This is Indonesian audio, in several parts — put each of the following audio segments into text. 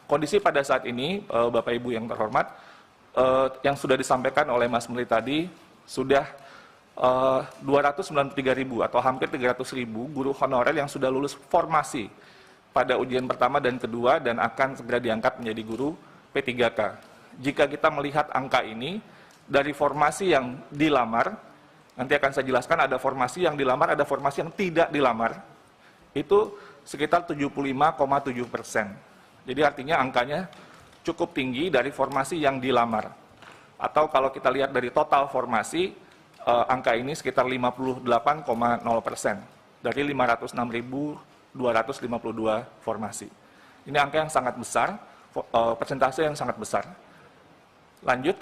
kondisi pada saat ini, Bapak Ibu yang terhormat, yang sudah disampaikan oleh Mas Menteri tadi, sudah 293.000 atau hampir 300.000 guru honorer yang sudah lulus formasi pada ujian pertama dan kedua dan akan segera diangkat menjadi guru P3K. Jika kita melihat angka ini, dari formasi yang dilamar, nanti akan saya jelaskan ada formasi yang dilamar, ada formasi yang tidak dilamar, itu sekitar 75,7%. Jadi artinya angkanya cukup tinggi dari formasi yang dilamar. Atau kalau kita lihat dari total formasi, angka ini sekitar 58,0% dari 506.252 formasi. Ini angka yang sangat besar, persentase yang sangat besar. Lanjut.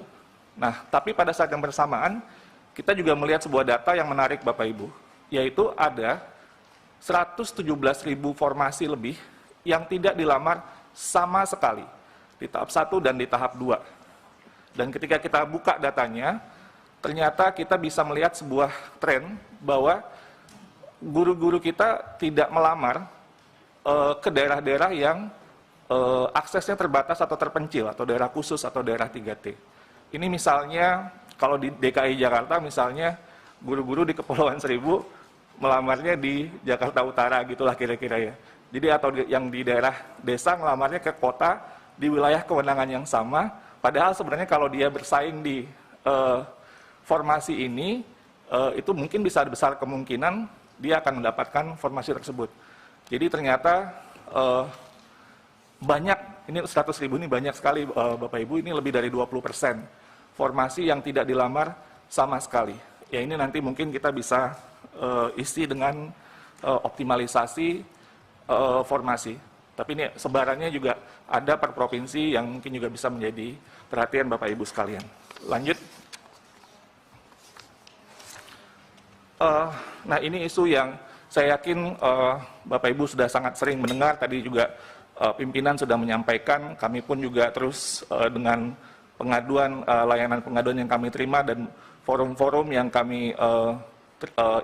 Nah, tapi pada saat yang bersamaan, kita juga melihat sebuah data yang menarik Bapak Ibu, yaitu ada 117.000 formasi lebih yang tidak dilamar sama sekali di tahap 1 dan di tahap 2. Dan ketika kita buka datanya, ternyata kita bisa melihat sebuah tren bahwa guru-guru kita tidak melamar ke daerah-daerah yang aksesnya terbatas atau terpencil, atau daerah khusus atau daerah 3T. Ini misalnya, kalau di DKI Jakarta misalnya, guru-guru di Kepulauan Seribu melamarnya di Jakarta Utara, gitulah kira-kira ya. Jadi atau yang di daerah desa ngelamarnya ke kota di wilayah kewenangan yang sama, padahal sebenarnya kalau dia bersaing di formasi ini, itu mungkin besar kemungkinan dia akan mendapatkan formasi tersebut. Jadi ternyata banyak, ini 100.000 ini banyak sekali Bapak Ibu, ini lebih dari 20% formasi yang tidak dilamar sama sekali. Ya ini nanti mungkin kita bisa isi dengan optimalisasi formasi. Tapi ini sebarannya juga ada per provinsi yang mungkin juga bisa menjadi perhatian Bapak Ibu sekalian. Lanjut. Nah ini isu yang saya yakin Bapak Ibu sudah sangat sering mendengar, tadi juga pimpinan sudah menyampaikan, kami pun juga terus dengan pengaduan, layanan pengaduan yang kami terima dan forum-forum yang kami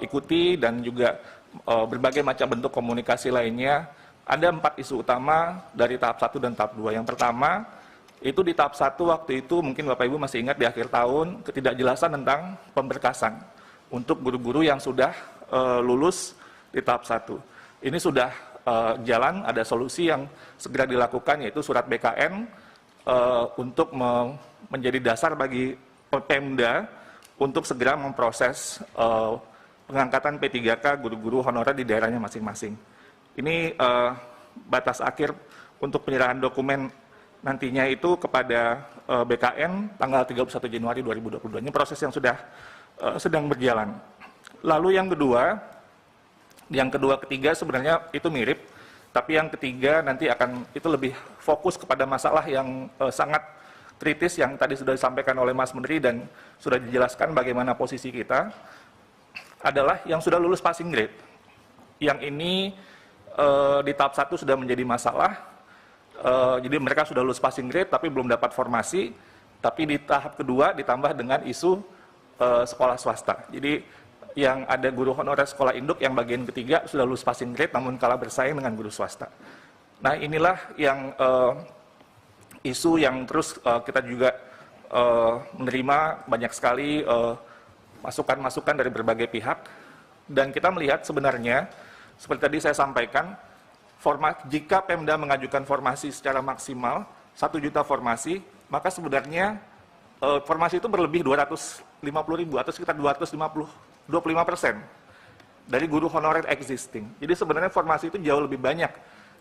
ikuti dan juga berbagai macam bentuk komunikasi lainnya, ada 4 isu utama dari tahap 1 dan tahap 2. Yang pertama, itu di tahap 1 waktu itu mungkin Bapak Ibu masih ingat di akhir tahun, ketidakjelasan tentang pemberkasan untuk guru-guru yang sudah lulus di tahap 1. Ini sudah jalan, ada solusi yang segera dilakukan, yaitu surat BKN untuk menjadi dasar bagi Pemda untuk segera memproses pengangkatan P3K guru-guru honorer di daerahnya masing-masing. Ini batas akhir untuk penyerahan dokumen nantinya itu kepada BKN tanggal 31 Januari 2022. Ini proses yang sudah sedang berjalan. Lalu yang kedua, ketiga sebenarnya itu mirip, tapi yang ketiga nanti akan itu lebih fokus kepada masalah yang sangat kritis yang tadi sudah disampaikan oleh Mas Menteri dan sudah dijelaskan bagaimana posisi kita, adalah yang sudah lulus passing grade. Yang ini di tahap 1 sudah menjadi masalah, jadi mereka sudah lulus passing grade tapi belum dapat formasi, tapi di tahap kedua ditambah dengan isu sekolah swasta. Jadi yang ada guru honorer sekolah induk yang bagian ketiga sudah lulus passing grade namun kalah bersaing dengan guru swasta. Nah inilah yang isu yang terus kita juga menerima banyak sekali masukan-masukan dari berbagai pihak, dan kita melihat sebenarnya seperti tadi saya sampaikan, jika Pemda mengajukan formasi secara maksimal 1 juta formasi, maka sebenarnya formasi itu berlebih 250.000 atau sekitar 25% dari guru honorer existing. Jadi sebenarnya formasi itu jauh lebih banyak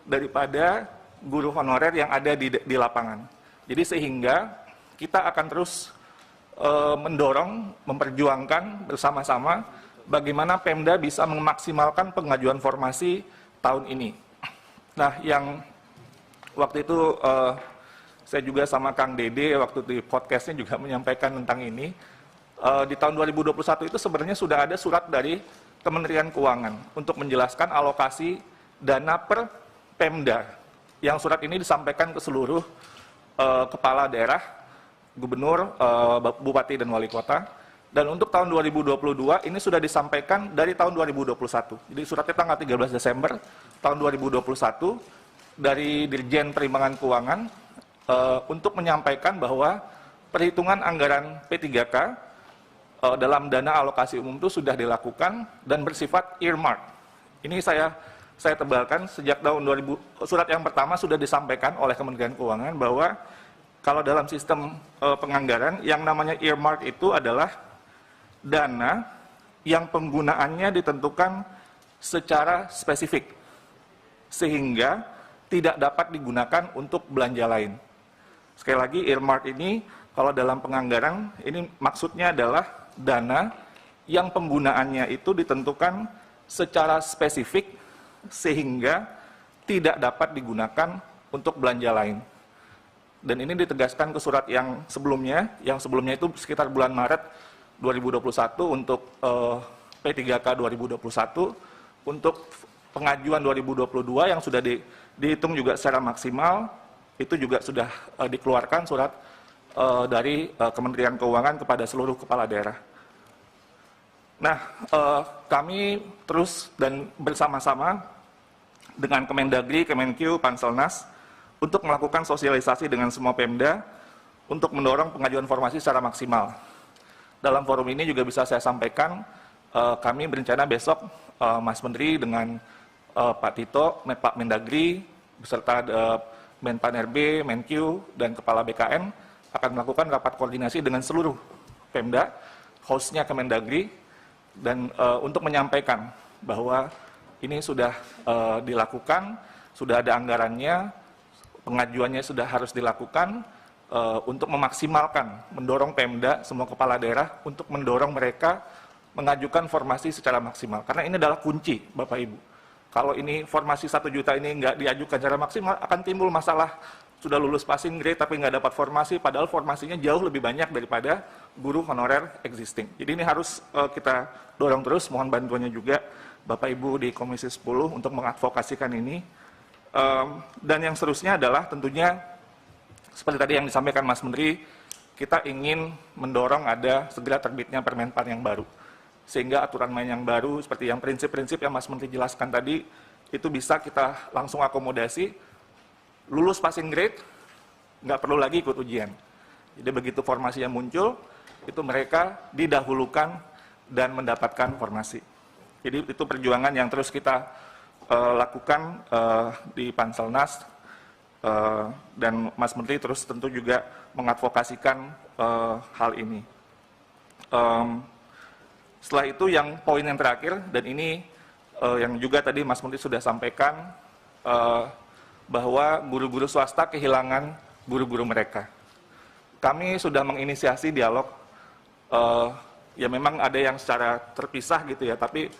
daripada guru honorer yang ada di lapangan. Jadi sehingga kita akan terus mendorong, memperjuangkan bersama-sama bagaimana Pemda bisa memaksimalkan pengajuan formasi tahun ini. Nah, yang waktu itu saya juga sama Kang Dede waktu di podcastnya juga menyampaikan tentang ini. Di tahun 2021 itu sebenarnya sudah ada surat dari Kementerian Keuangan untuk menjelaskan alokasi dana per Pemda. Yang surat ini disampaikan ke seluruh kepala daerah, gubernur, bupati dan wali kota. Dan untuk tahun 2022 ini sudah disampaikan dari tahun 2021. Jadi suratnya tanggal 13 Desember tahun 2021 dari Dirjen Perimbangan Keuangan untuk menyampaikan bahwa perhitungan anggaran P3K dalam dana alokasi umum itu sudah dilakukan dan bersifat earmark. Ini saya tebalkan sejak tahun 2000, surat yang pertama sudah disampaikan oleh Kementerian Keuangan bahwa kalau dalam sistem penganggaran yang namanya earmark itu adalah dana yang penggunaannya ditentukan secara spesifik sehingga tidak dapat digunakan untuk belanja lain. Sekali lagi, earmark ini kalau dalam penganggaran ini maksudnya adalah dana yang penggunaannya itu ditentukan secara spesifik sehingga tidak dapat digunakan untuk belanja lain. Dan ini ditegaskan ke surat yang sebelumnya itu sekitar bulan Maret 2021 untuk P3K 2021, untuk pengajuan 2022 yang sudah dihitung juga secara maksimal, itu juga sudah dikeluarkan surat dari Kementerian Keuangan kepada seluruh kepala daerah. Nah, kami terus dan bersama-sama dengan Kemendagri, Kemenkeu, Panselnas untuk melakukan sosialisasi dengan semua Pemda untuk mendorong pengajuan formasi secara maksimal. Dalam forum ini juga bisa saya sampaikan, kami berencana besok Mas Menteri dengan Pak Tito, Pak Mendagri, beserta Menpan RB, Menkeu, dan Kepala BKN akan melakukan rapat koordinasi dengan seluruh Pemda, hostnya Kemendagri, dan untuk menyampaikan bahwa ini sudah dilakukan, sudah ada anggarannya, pengajuannya sudah harus dilakukan untuk memaksimalkan, mendorong Pemda, semua kepala daerah untuk mendorong mereka mengajukan formasi secara maksimal. Karena ini adalah kunci, Bapak Ibu. Kalau ini formasi 1 juta ini nggak diajukan secara maksimal, akan timbul masalah sudah lulus passing grade tapi nggak dapat formasi, padahal formasinya jauh lebih banyak daripada guru honorer existing. Jadi ini harus kita dorong terus, mohon bantuannya juga Bapak Ibu di Komisi 10 untuk mengadvokasikan ini. Dan yang seterusnya adalah tentunya seperti tadi yang disampaikan Mas Menteri, kita ingin mendorong ada segera terbitnya Permenpan yang baru. Sehingga aturan main yang baru, seperti yang prinsip-prinsip yang Mas Menteri jelaskan tadi, itu bisa kita langsung akomodasi, lulus passing grade, nggak perlu lagi ikut ujian. Jadi begitu formasi yang muncul, itu mereka didahulukan dan mendapatkan formasi. Jadi itu perjuangan yang terus kita lakukan di Panselnas, dan Mas Menteri terus tentu juga mengadvokasikan hal ini. Setelah itu yang poin yang terakhir, dan ini yang juga tadi Mas Menteri sudah sampaikan, bahwa guru-guru swasta kehilangan guru-guru mereka. Kami sudah menginisiasi dialog, ya memang ada yang secara terpisah gitu ya, tapi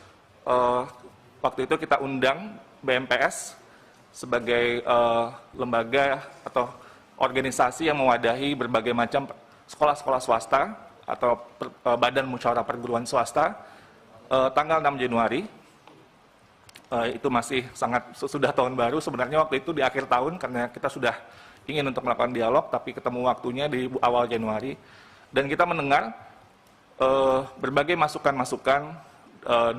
waktu itu kita undang BMPS sebagai lembaga atau organisasi yang mewadahi berbagai macam sekolah-sekolah swasta atau badan musyawarah perguruan swasta tanggal 6 Januari. Itu masih sudah tahun baru, sebenarnya waktu itu di akhir tahun karena kita sudah ingin untuk melakukan dialog, tapi ketemu waktunya di awal Januari. Dan kita mendengar berbagai masukan-masukan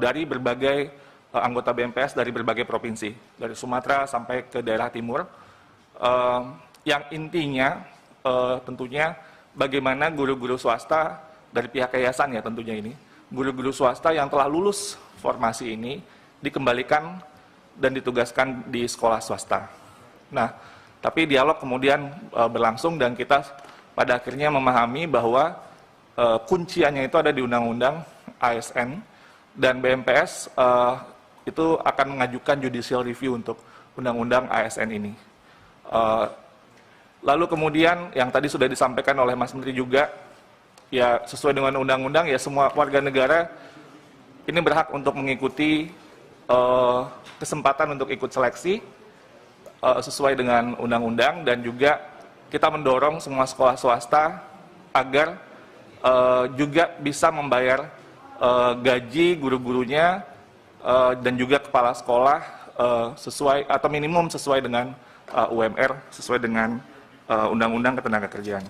dari berbagai anggota BMPS dari berbagai provinsi, dari Sumatera sampai ke daerah timur, yang intinya tentunya bagaimana guru-guru swasta dari pihak yayasan ya tentunya ini, guru-guru swasta yang telah lulus formasi ini dikembalikan dan ditugaskan di sekolah swasta. Nah, tapi dialog kemudian berlangsung dan kita pada akhirnya memahami bahwa kunciannya itu ada di Undang-Undang ASN, dan BMPS itu akan mengajukan judicial review untuk Undang-Undang ASN ini. Lalu kemudian yang tadi sudah disampaikan oleh Mas Menteri juga, ya sesuai dengan undang-undang ya semua warga negara ini berhak untuk mengikuti kesempatan untuk ikut seleksi sesuai dengan undang-undang, dan juga kita mendorong semua sekolah swasta agar juga bisa membayar gaji guru-gurunya dan juga kepala sekolah sesuai atau minimum sesuai dengan UMR, sesuai dengan Undang-Undang Ketenagakerjaan.